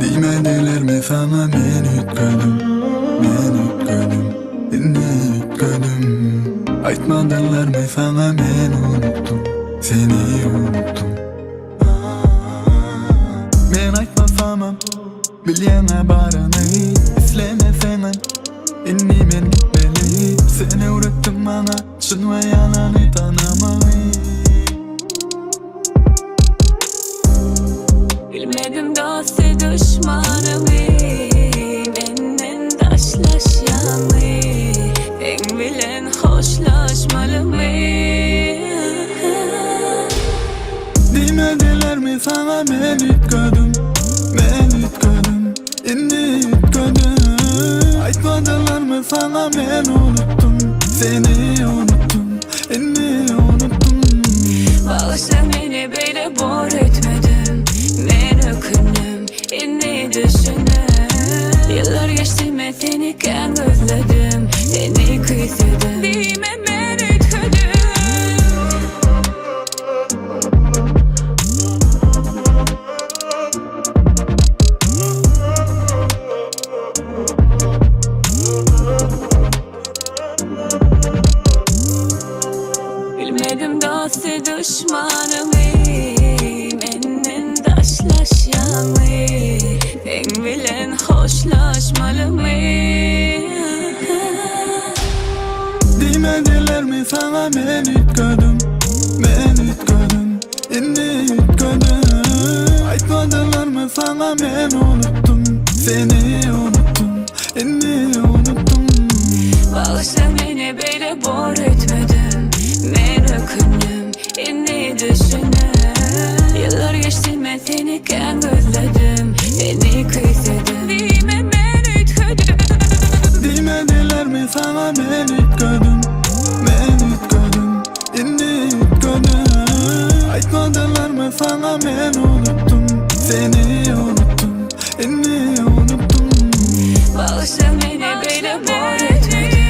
Demediler mi sana men ütködüm, inni ütködüm. Aytmadılar mı sana men unuttum, seni unuttum. Men aytmasamam, bilyene barını islemesenen. İnni men gitmeli, seni öğrettim bana, şun ve yalanı tanımalı. Bilmedim dostu düşmanımı, benden taşlaşyanı, ben bilen hoşlaşmalı mı? Demediler mi sana men ütködüm, inni ütködüm. Aytmadılar mı sana men unuttum, seni unuttum, inni unuttum. Bağışla beni böyle bor etmedim, ben ökündüm, inni düşündüm. Yıllar geçti ben seni kan gözledim, seni kıysedim. Dime ben ütködüm. Bilmedim dostu düşmanımı, benden taşlaşyanı, ben bilen hoşlaşmalı mı? Demediler mi sana men ütködüm, inni ütködüm. Aytmadılar mı sana men unuttum, seni unuttum, inni unuttum. Bağışla beni böyle bor etmedim, ben ökündüm, inni düşündüm. Yıllar geçti ben seni kan gözledim, seni kıysedim. Dime ben ütködüm. Demediler mi sana men ütködüm, inni ütködüm. Aytmadılar mı sana men unuttum, seni unuttum, inni unuttum. Bağışla beni böyle bor etmedim.